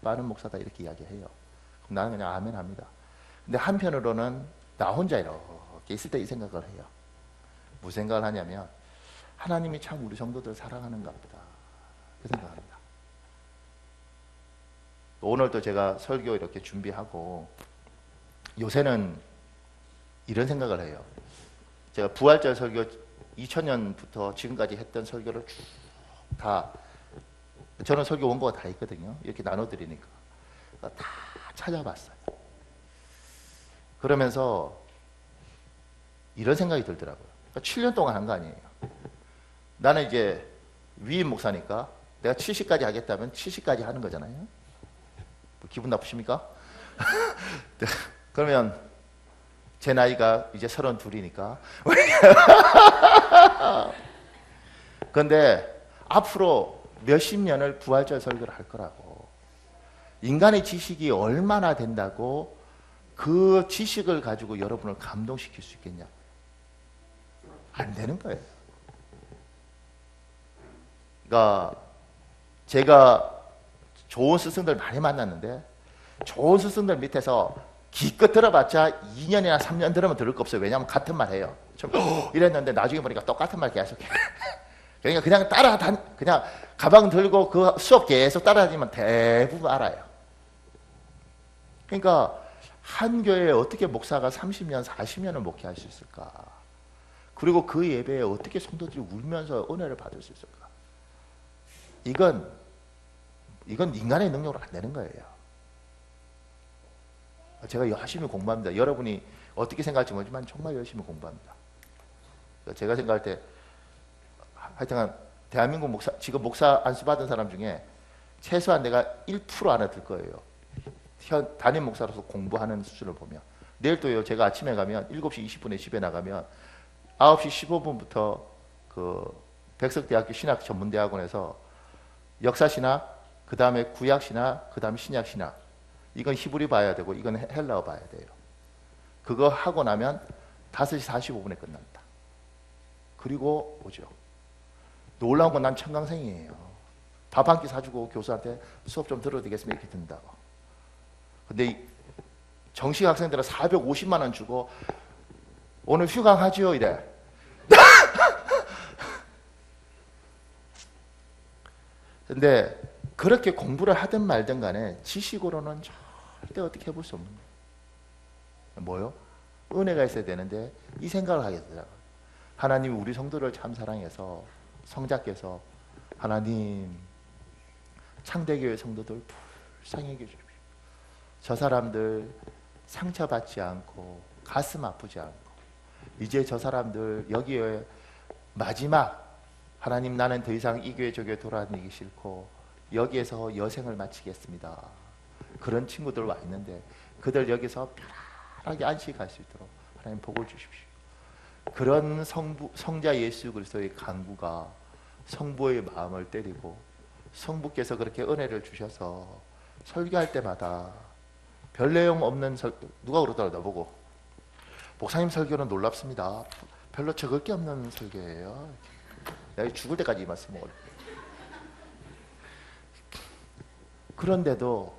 많은 목사다 이렇게 이야기해요. 그럼 나는 그냥 아멘 합니다. 근데 한편으로는 나 혼자 이렇게 있을 때 이 생각을 해요. 무슨 생각을 하냐면 하나님이 참 우리 성도들 사랑하는가 보다 그 생각합니다. 오늘도 제가 설교 이렇게 준비하고 요새는 이런 생각을 해요. 제가 부활절 설교 2000년부터 지금까지 했던 설교를 쭉 다 저는 설교 원고가 다 있거든요. 이렇게 나눠드리니까 다 찾아봤어요. 그러면서 이런 생각이 들더라고요. 그러니까 7년 동안 한 거 아니에요. 나는 이제 위임 목사니까 내가 70까지 하겠다면 70까지 하는 거잖아요. 뭐 기분 나쁘십니까? 그러면 제 나이가 이제 32이니까 그런데 앞으로 몇십 년을 부활절 설교를 할 거라고. 인간의 지식이 얼마나 된다고 그 지식을 가지고 여러분을 감동시킬 수 있겠냐? 안 되는 거예요. 그러니까 제가 좋은 스승들 많이 만났는데 좋은 스승들 밑에서 기껏 들어봤자 2년이나 3년 들으면 들을 거 없어요. 왜냐하면 같은 말 해요. 좀 이랬는데 나중에 보니까 똑같은 말 계속 해. 그러니까 그냥 그냥 가방 들고 그 수업 계속 따라다니면 대부분 알아요. 그러니까 한 교회에 어떻게 목사가 30년, 40년을 목회할 수 있을까? 그리고 그 예배에 어떻게 성도들이 울면서 은혜를 받을 수 있을까? 이건 인간의 능력으로 안 되는 거예요. 제가 열심히 공부합니다. 여러분이 어떻게 생각할지 모르지만 정말 열심히 공부합니다. 제가 생각할 때 하여튼 대한민국 목사, 지금 목사 안수 받은 사람 중에 최소한 내가 1% 안에 들 거예요. 담임 목사로서 공부하는 수준을 보면. 내일 또요, 제가 아침에 가면 7시 20분에 집에 나가면 9시 15분부터 그 백석대학교 신학전문대학원에서 역사신학, 그 다음에 구약신학, 그 다음에 신약신학. 이건 히브리 봐야 되고 이건 헬라어 봐야 돼요. 그거 하고 나면 5시 45분에 끝납니다. 그리고 오죠. 놀라운 건 난 청강생이에요. 밥 한 끼 사주고 교수한테 수업 좀 들어도 되겠습니까? 이렇게 든다고. 근데 정식 학생들은 450만 원 주고 오늘 휴강하지요? 이래. 근데 그렇게 공부를 하든 말든 간에 지식으로는 절대 어떻게 해볼 수 없는 거예요. 뭐요? 은혜가 있어야 되는데 이 생각을 하게 되더라고요. 하나님이 우리 성도를 참 사랑해서 성자께서 하나님 창대교회 성도들 불쌍히 여겨주십시오. 저 사람들 상처받지 않고 가슴 아프지 않고 이제 저 사람들 여기에 마지막 하나님 나는 더 이상 이 교회 저 교회 돌아다니기 싫고 여기에서 여생을 마치겠습니다. 그런 친구들 와 있는데 그들 여기서 편하게 안식할 수 있도록 하나님 복을 주십시오. 그런 성자 예수 그리스도의 간구가 성부의 마음을 때리고 성부께서 그렇게 은혜를 주셔서 설교할 때마다 별 내용 없는 누가 그러더라 나보고 목사님 설교는 놀랍습니다. 별로 적을 게 없는 설교예요. 내가 죽을 때까지 이 말씀을 그런데도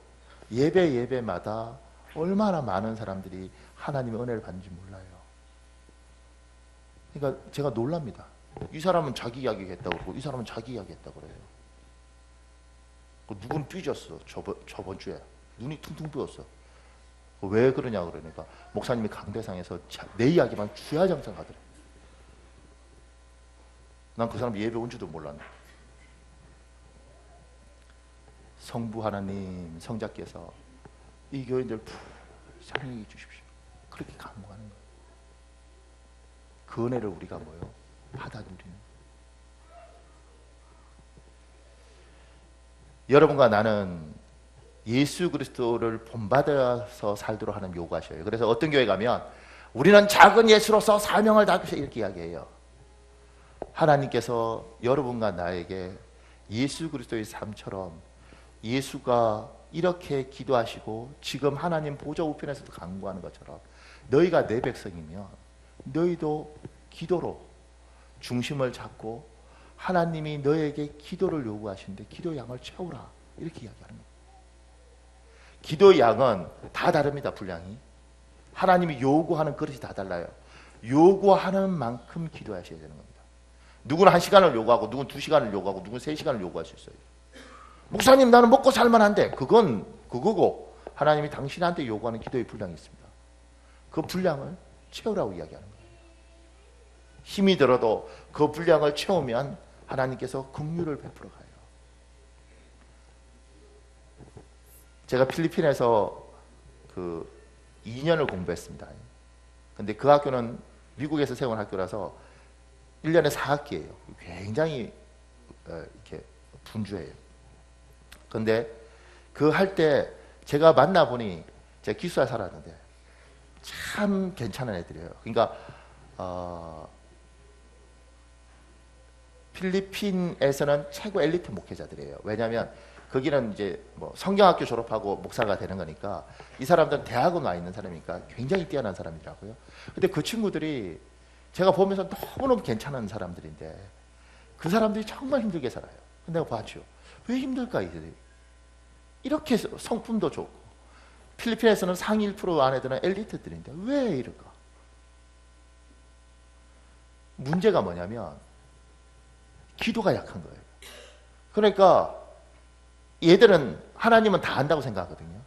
예배마다 얼마나 많은 사람들이 하나님의 은혜를 받는지 몰라요. 그러니까 제가 놀랍니다. 이 사람은 자기 이야기 했다고 그러고 이 사람은 자기 이야기 했다고 그래요. 누군 삐졌어. 저번 주에 눈이 퉁퉁 부었어. 왜 그러냐 그러니까 목사님이 강대상에서 내 이야기만 주야장창 하더래. 난 그 사람 예배 온 줄도 몰랐네. 성부 하나님 성자께서 이 교인들 불쌍히 주십시오. 그렇게 간구하는 거예요. 그 은혜를 우리가 뭐요? 받아 누리는. 여러분과 나는 예수 그리스도를 본받아서 살도록 하는 요구하셔요. 그래서 어떤 교회 가면 우리는 작은 예수로서 사명을 다하겠다 이렇게 이야기해요. 하나님께서 여러분과 나에게 예수 그리스도의 삶처럼 예수가 이렇게 기도하시고 지금 하나님 보좌 우편에서도 간구하는 것처럼 너희가 내 백성이면 너희도 기도로 중심을 잡고 하나님이 너에게 기도를 요구하시는데 기도 양을 채우라 이렇게 이야기하는 거예요. 기도 양은 다 다릅니다. 분량이. 하나님이 요구하는 그릇이 다 달라요. 요구하는 만큼 기도하셔야 되는 겁니다. 누구는 1시간을 요구하고 누구는 2시간을 요구하고 누구는 3시간을 요구할 수 있어요. 목사님 나는 먹고 살만한데 그건 그거고 하나님이 당신한테 요구하는 기도의 분량이 있습니다. 그 분량을 채우라고 이야기하는 거예요. 힘이 들어도 그 분량을 채우면 하나님께서 긍휼을 베풀어 가요. 제가 필리핀에서 그 2년을 공부했습니다. 근데 그 학교는 미국에서 세운 학교라서 1년에 4학기예요. 굉장히 이렇게 분주해요. 근데 그 할 때 제가 만나보니 제가 기숙사에 살았는데 참 괜찮은 애들이에요. 그러니까 필리핀에서는 최고 엘리트 목회자들이에요. 왜냐하면 거기는 이제 뭐 성경학교 졸업하고 목사가 되는 거니까 이 사람들은 대학원 와 있는 사람이니까 굉장히 뛰어난 사람이라고요. 근데 그 친구들이 제가 보면서 너무너무 괜찮은 사람들인데 그 사람들이 정말 힘들게 살아요. 근데 내가 봤죠. 왜 힘들까 이들이? 이렇게 성품도 좋고 필리핀에서는 상위 1% 안에들은 엘리트들인데 왜 이럴까? 문제가 뭐냐면 기도가 약한 거예요. 그러니까 얘들은 하나님은 다 안다고 생각하거든요.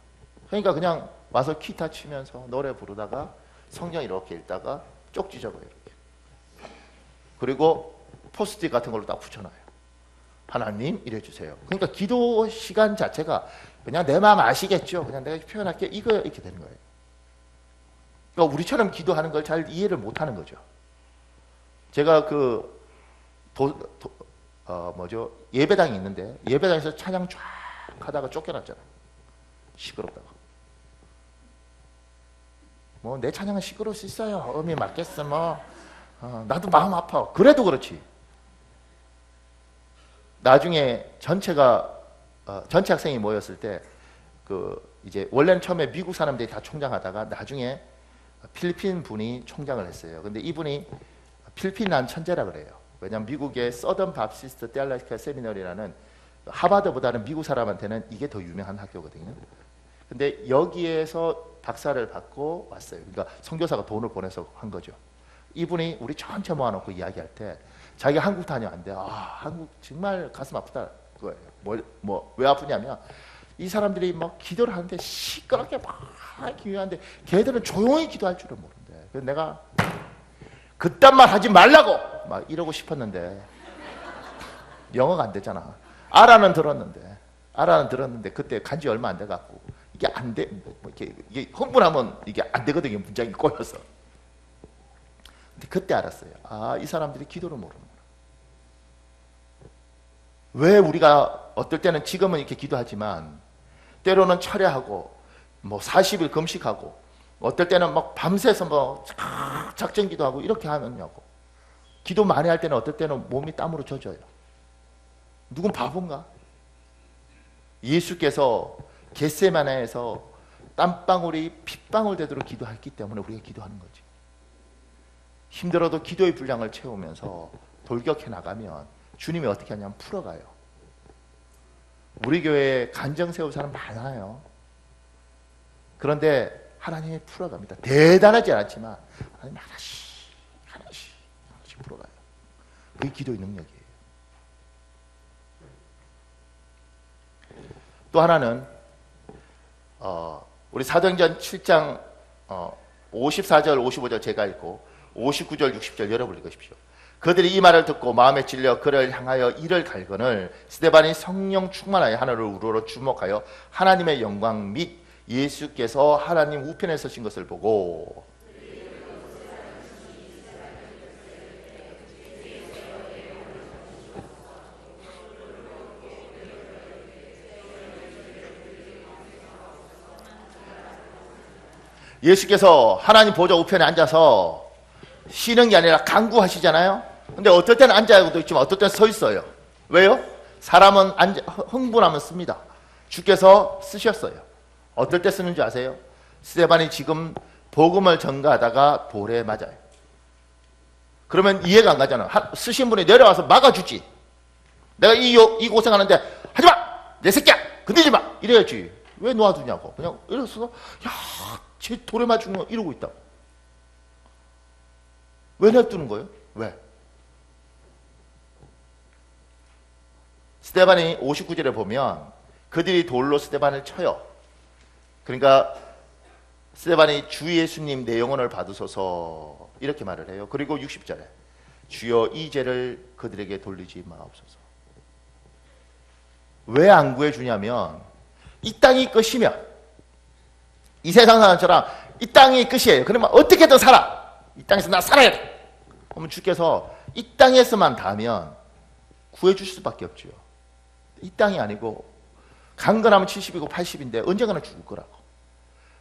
그러니까 그냥 와서 기타 치면서 노래 부르다가 성경 이렇게 읽다가 쪽지 적어요. 이렇게. 그리고 포스트잇 같은 걸로 딱 붙여놔요. 하나님 이래 주세요. 그러니까 기도 시간 자체가 그냥 내 마음 아시겠죠? 그냥 내가 표현할게 이거 이렇게 되는 거예요. 그러니까 우리처럼 기도하는 걸 잘 이해를 못하는 거죠. 제가 그 예배당이 있는데 예배당에서 찬양 쫙 하다가 쫓겨났잖아요. 시끄럽다고. 뭐 내 찬양은 시끄러울 수 있어요. 음이 맞겠어 뭐. 나도 마음 아파. 그래도 그렇지. 나중에 전체 학생이 모였을 때 이제 원래는 처음에 미국 사람들이 다 총장하다가 나중에 필리핀 분이 총장을 했어요. 근데 이분이 필리핀 난 천재라 그래요. 왜냐하면 미국의 서던 밥시스트 텔라스카 세미너리라는 하버드보다는 미국 사람한테는 이게 더 유명한 학교거든요. 근데 여기에서 박사를 받고 왔어요. 그러니까 선교사가 돈을 보내서 한 거죠. 이분이 우리 전체 모아놓고 이야기할 때 자기가 한국 다녀왔는데 한국 정말 가슴 아프다 그거예요. 왜 아프냐면 이 사람들이 막 기도를 하는데 시끄럽게 막 기도하는데 걔들은 조용히 기도할 줄은 모른대. 그래서 내가 그딴 말 하지 말라고 막 이러고 싶었는데 영어가 안 되잖아. 알아는 들었는데 그때 간지 얼마 안 돼갖고 이게 안 돼. 이게 흥분하면 이게 안 되거든요. 문장이 꼬여서. 근데 그때 알았어요. 이 사람들이 기도를 모르는구나. 왜 우리가 어떨 때는 지금은 이렇게 기도하지만 때로는 철야하고 뭐 40일 금식하고 어떨 때는 막 밤새서 뭐 작전 기도하고 이렇게 하면냐고. 기도 많이 할 때는 어떨 때는 몸이 땀으로 젖어요. 누군 바본가? 예수께서 겟세마네에서 땀방울이 핏방울 되도록 기도했기 때문에 우리가 기도하는 거지. 힘들어도 기도의 분량을 채우면서 돌격해 나가면 주님이 어떻게 하냐면 풀어가요. 우리 교회에 간정 세울 사람 많아요. 그런데 하나님이 풀어갑니다. 대단하지 않지만 하나님 하나씩 풀어가요. 그게 기도의 능력이에요. 또 하나는 우리 사도행전 7장 54절 55절 제가 읽고 59절 60절 여러분 읽으십시오. 그들이 이 말을 듣고 마음에 찔려 그를 향하여 이를 갈거늘 스데반이 성령 충만하여 하늘을 우러러 주목하여 하나님의 영광 및 예수께서 하나님 우편에 서신 것을 보고 예수께서 하나님 보좌 우편에 앉아서 쉬는 게 아니라 간구하시잖아요. 근데 어떨 때는 앉아도 있지만 어떨 때는 서 있어요. 왜요? 사람은 흥분하면 씁니다. 주께서 쓰셨어요. 어떨 때 쓰는지 아세요? 스데반이 지금 복음을 전가하다가 돌에 맞아요. 그러면 이해가 안 가잖아. 쓰신 분이 내려와서 막아주지. 내가 이 고생하는데 하지마! 내 새끼야! 건드리지 마! 이래야지. 왜 놔두냐고. 그냥 이래서 야, 쟤 돌에 맞은 거 이러고 있다고. 왜 냅두는 거예요? 왜? 스데반이 59절에 보면 그들이 돌로 스데반을 쳐요. 그러니까 스데반이 주 예수님 내 영혼을 받으소서 이렇게 말을 해요. 그리고 60절에 주여 이 죄를 그들에게 돌리지 마옵소서. 왜 안 구해주냐면 이 땅이 끝이면 이 세상 사람처럼 이 땅이 끝이에요. 그러면 어떻게든 살아. 이 땅에서 나 살아야 돼. 그러면 주께서 이 땅에서만 닿으면 구해주실 수밖에 없죠. 이 땅이 아니고 강건하면 70이고 80인데 언젠가는 죽을 거라고.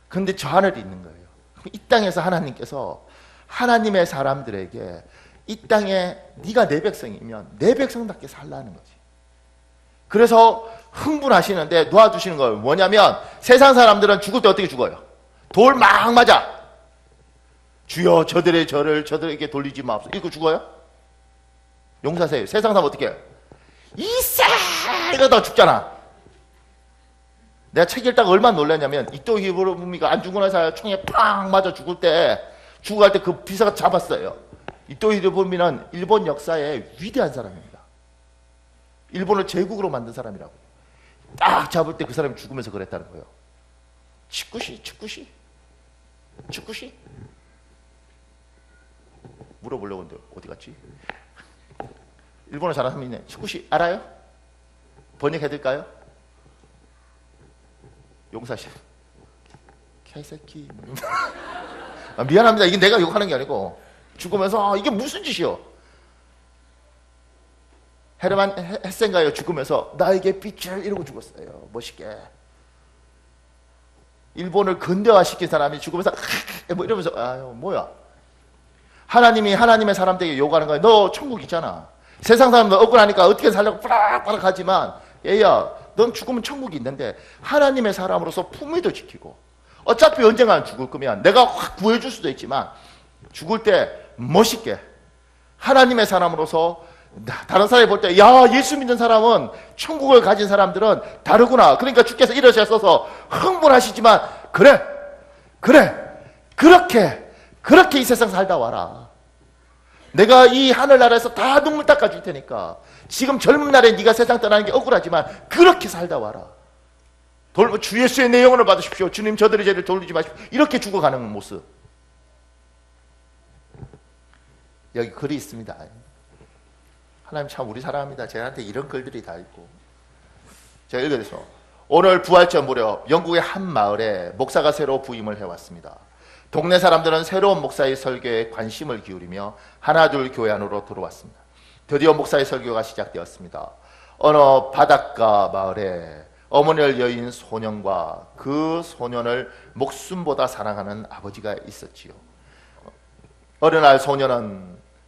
그런데 저 하늘이 있는 거예요. 이 땅에서 하나님께서 하나님의 사람들에게 이 땅에 네가 내 백성이면 내 백성답게 살라는 거지. 그래서 흥분하시는데 놓아두시는 거예요. 뭐냐면 세상 사람들은 죽을 때 어떻게 죽어요? 돌 막 맞아. 주여 저들의 저를 저들에게 돌리지 마옵소서. 이거 죽어요? 용사세요. 세상 사람 어떻게 해요? 이싸 이러다 죽잖아. 내가 책 읽다가 얼마나 놀랐냐면 이토 히로부미가 안중근의사 총에 팡 맞아 죽을 때 죽어갈 때 그 비서가 잡았어요. 이토 히로부미는 일본 역사의 위대한 사람입니다. 일본을 제국으로 만든 사람이라고. 딱 잡을 때 그 사람이 죽으면서 그랬다는 거예요. 치쿠시 물어보려고 했는데 어디 갔지? 일본어 잘하는 사람이 있네. 치쿠시 알아요? 번역해드릴까요? 용사씨 개새끼. 미안합니다. 이게 내가 욕하는 게 아니고 죽으면서 이게 무슨 짓이요? 헤르만 헤센가요? 죽으면서 나에게 빛을 이러고 죽었어요. 멋있게. 일본을 근대화시킨 사람이 죽으면서 뭐 이러면서 아유 뭐야. 하나님이 하나님의 사람들에게 요구하는 거야. 너 천국 있잖아. 세상 사람들 억울하니까 어떻게 살려고 뿌락뿌락 하지만 얘야 넌 죽으면 천국이 있는데 하나님의 사람으로서 품위도 지키고 어차피 언젠가는 죽을 거면 내가 확 구해줄 수도 있지만 죽을 때 멋있게 하나님의 사람으로서 다른 사람이 볼 때 야 예수 믿는 사람은 천국을 가진 사람들은 다르구나. 그러니까 주께서 이러셔서 흥분하시지만 그래 그렇게 이 세상 살다 와라. 내가 이 하늘나라에서 다 눈물 닦아줄 테니까 지금 젊은 날에 네가 세상 떠나는 게 억울하지만 그렇게 살다 와라. 주 예수의 내 영혼을 받으십시오. 주님 저들의 죄를 돌리지 마십시오. 이렇게 죽어가는 모습. 여기 글이 있습니다. 하나님 참 우리 사랑합니다. 저한테 이런 글들이 다 있고. 제가 읽어드렸어요. 오늘 부활절 무렵 영국의 한 마을에 목사가 새로 부임을 해왔습니다. 동네 사람들은 새로운 목사의 설교에 관심을 기울이며 하나둘 교회 안으로 들어왔습니다. 드디어 목사의 설교가 시작되었습니다. 어느 바닷가 마을에 어머니를 여인 소년과 그 소년을 목숨보다 사랑하는 아버지가 있었지요. 어느 날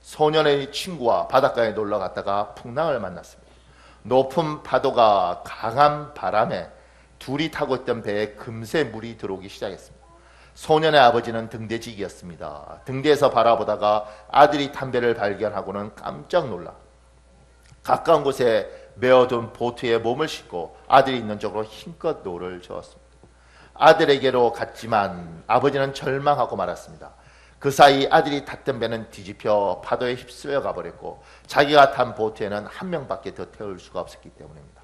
소년의 친구와 바닷가에 놀러 갔다가 풍랑을 만났습니다. 높은 파도가 강한 바람에 둘이 타고 있던 배에 금세 물이 들어오기 시작했습니다. 소년의 아버지는 등대직이었습니다. 등대에서 바라보다가 아들이 탄 배를 발견하고는 깜짝 놀라 가까운 곳에 메어둔 보트에 몸을 싣고 아들이 있는 쪽으로 힘껏 노를 저었습니다. 아들에게로 갔지만 아버지는 절망하고 말았습니다. 그 사이 아들이 탔던 배는 뒤집혀 파도에 휩쓸려 가버렸고 자기가 탄 보트에는 한 명밖에 더 태울 수가 없었기 때문입니다.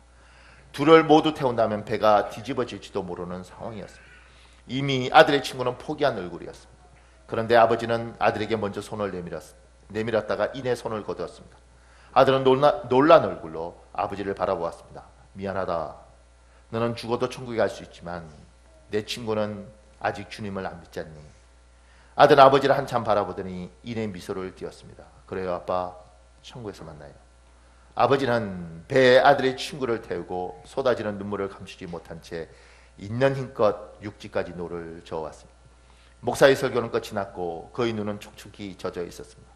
둘을 모두 태운다면 배가 뒤집어질지도 모르는 상황이었습니다. 이미 아들의 친구는 포기한 얼굴이었습니다. 그런데 아버지는 아들에게 먼저 손을 내밀었다가 이내 손을 거두었습니다. 아들은 놀란 얼굴로 아버지를 바라보았습니다. 미안하다. 너는 죽어도 천국에 갈 수 있지만 내 친구는 아직 주님을 안 믿잖니. 아들은 아버지를 한참 바라보더니 이내 미소를 띄었습니다. 그래요 아빠, 천국에서 만나요. 아버지는 배에 아들의 친구를 태우고 쏟아지는 눈물을 감추지 못한 채 있는 힘껏 육지까지 노를 저어왔습니다. 목사의 설교는 끝이 났고 그의 눈은 촉촉히 젖어 있었습니다.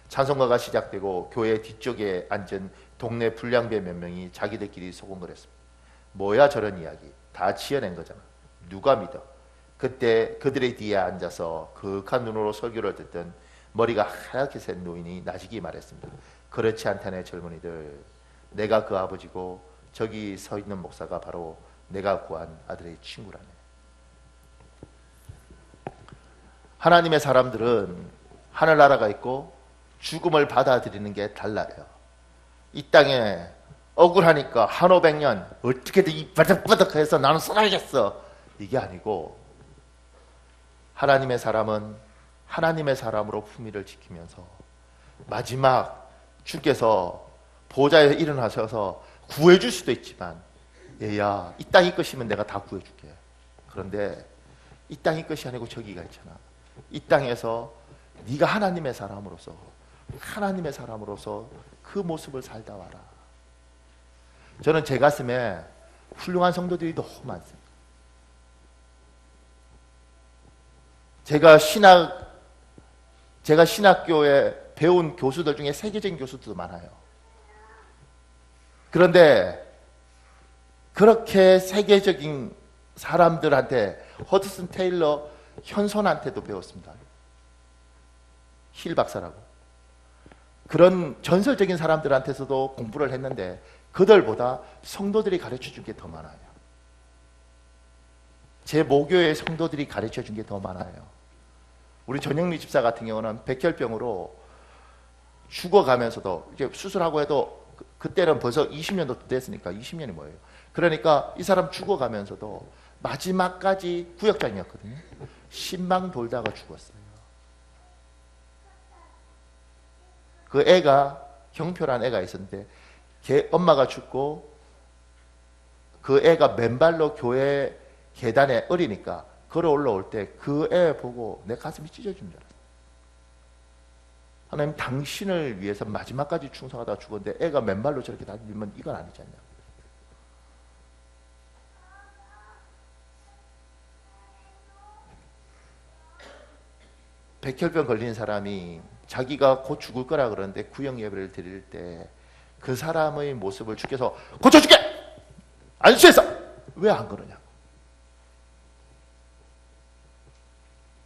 찬송가가 시작되고 교회 뒤쪽에 앉은 동네 불량배 몇 명이 자기들끼리 소곤거렸습니다. 뭐야 저런 이야기, 다 지어낸 거잖아, 누가 믿어. 그때 그들의 뒤에 앉아서 그윽한 눈으로 설교를 듣던 머리가 하얗게 센 노인이 나직이 말했습니다. 그렇지 않다네 젊은이들, 내가 그 아버지고 저기 서 있는 목사가 바로 내가 구한 아들의 친구라네. 하나님의 사람들은 하늘나라가 있고 죽음을 받아들이는 게 달라요. 이 땅에 억울하니까 한 500년 어떻게든 이 바닥바닥해서 나는 살아야겠어, 이게 아니고 하나님의 사람은 하나님의 사람으로 품위를 지키면서 마지막 주께서 보좌에 일어나셔서 구해줄 수도 있지만, 얘야 이 땅이 끝이면 내가 다 구해줄게. 그런데 이 땅이 끝이 아니고 저기가 있잖아. 이 땅에서 네가 하나님의 사람으로서 그 모습을 살다 와라. 저는 제 가슴에 훌륭한 성도들이 너무 많습니다. 제가 신학교에 배운 교수들 중에 세계적인 교수들도 많아요. 그런데 그렇게 세계적인 사람들한테, 허드슨 테일러 현손한테도 배웠습니다. 힐 박사라고. 그런 전설적인 사람들한테서도 공부를 했는데 그들보다 성도들이 가르쳐준 게 더 많아요. 제 모교의 성도들이 가르쳐준 게 더 많아요. 우리 전영미 집사 같은 경우는 백혈병으로 죽어가면서도 이제 수술하고 해도 그때는 벌써 20년도 됐으니까 20년이 뭐예요. 그러니까 이 사람 죽어가면서도 마지막까지 구역장이었거든요. 신망 돌다가 죽었어요. 그 애가, 경표란 애가 있었는데 걔 엄마가 죽고 그 애가 맨발로 교회 계단에 어리니까 걸어 올라올 때 그 애 보고 내 가슴이 찢어진 줄 알았어요. 하나님, 당신을 위해서 마지막까지 충성하다가 죽었는데 애가 맨발로 저렇게 다니면 이건 아니지 않냐. 백혈병 걸린 사람이 자기가 곧 죽을 거라 그러는데 구역 예배를 드릴 때 그 사람의 모습을 주께서 고쳐줄게! 안수해서! 왜 안 그러냐고.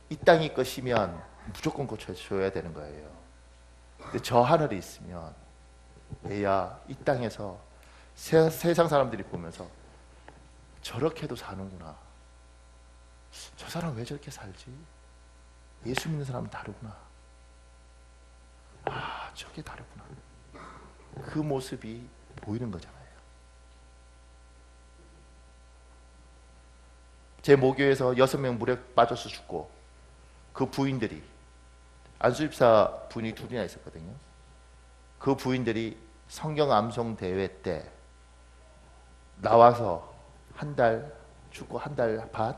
이 땅이 것이면 무조건 고쳐줘야 되는 거예요. 근데 저 하늘이 있으면 얘야 이 땅에서 세상 사람들이 보면서 저렇게도 사는구나. 저 사람 왜 저렇게 살지? 예수 믿는 사람은 다르구나. 아, 저게 다르구나. 그 모습이 보이는 거잖아요. 제 모교에서 6명 물에 빠져서 죽고 그 부인들이, 안수집사 부인이 둘이나 있었거든요. 그 부인들이 성경 암송 대회 때 나와서 한 달 죽고 한 달 반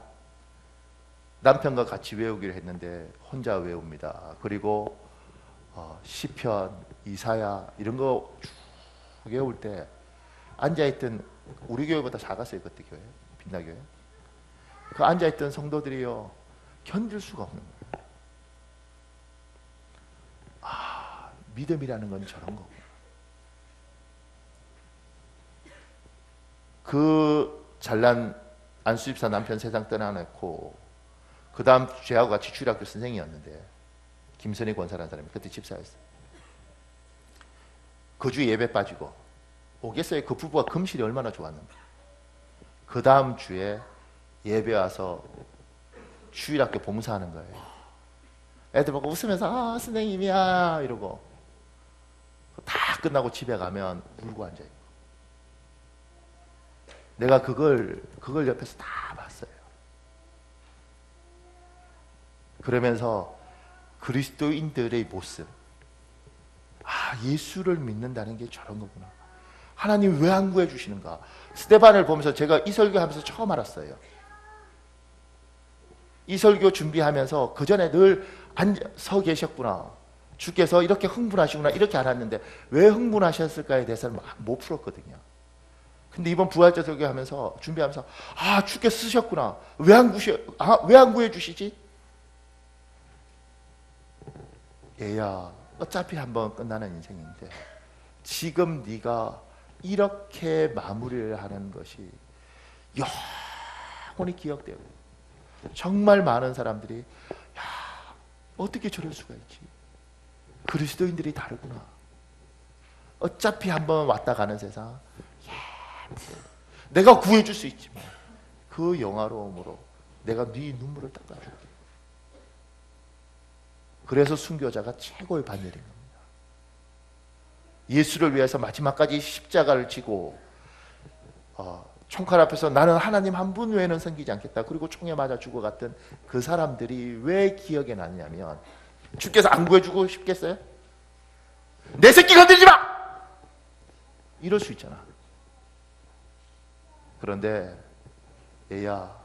남편과 같이 외우기로 했는데 혼자 외웁니다. 그리고 시편, 이사야 이런 거 쭉 외울 때 앉아있던, 우리 교회보다 작았어요 그때 교회, 빛나교회. 그 앉아있던 성도들이요 견딜 수가 없는 거예요. 아, 믿음이라는 건 저런 거구나. 그 잘난 안수집사 남편 세상 떠나놓고 그 다음 죄하고 같이 주일학교 선생이었는데 김선희 권사라는 사람이 그때 집사였어요. 그 주 예배 빠지고 오겠어요. 그 부부가 금실이 얼마나 좋았는데. 그 다음 주에 예배 와서 주일학교 봉사하는 거예요. 애들 보고 웃으면서 아 선생님이야 이러고 다 끝나고 집에 가면 울고 앉아있고. 내가 그걸 옆에서 다 봤어요. 그러면서 그리스도인들의 모습, 아 예수를 믿는다는 게 저런 거구나. 하나님 왜 안 구해주시는가. 스데반을 보면서 제가 이 설교하면서 처음 알았어요. 이 설교 준비하면서 그 전에 늘 서 계셨구나. 주께서 이렇게 흥분하시구나 이렇게 알았는데 왜 흥분하셨을까에 대해서는 못 풀었거든요. 근데 이번 부활절 설교하면서 준비하면서 아 주께 쓰셨구나. 왜 안 구해주시지? 얘야, 어차피 한번 끝나는 인생인데 지금 네가 이렇게 마무리를 하는 것이 영원히 기억되고, 정말 많은 사람들이 야, 어떻게 저럴 수가 있지? 그리스도인들이 다르구나. 어차피 한번 왔다 가는 세상, 내가 구해줄 수 있지만 그 영화로움으로 내가 네 눈물을 닦아줄게. 그래서 순교자가 최고의 반열인 겁니다. 예수를 위해서 마지막까지 십자가를 지고 총칼 앞에서 나는 하나님 한 분 외에는 섬기지 않겠다, 그리고 총에 맞아 죽어갔던 그 사람들이 왜 기억에 남냐면, 주께서 안 구해주고 싶겠어요? 내 새끼 건들지 마! 이럴 수 있잖아. 그런데 얘야,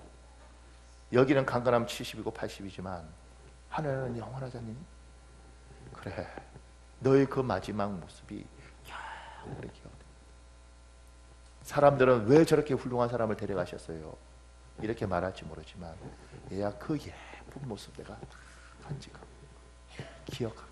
여기는 강건하면 70이고 80이지만 하늘은 영원하잖니. 그래, 너의 그 마지막 모습이 영원히 기억돼. 사람들은 왜 저렇게 훌륭한 사람을 데려가셨어요? 이렇게 말할지 모르지만 얘야, 그 예쁜 모습 내가 간직하고 기억하고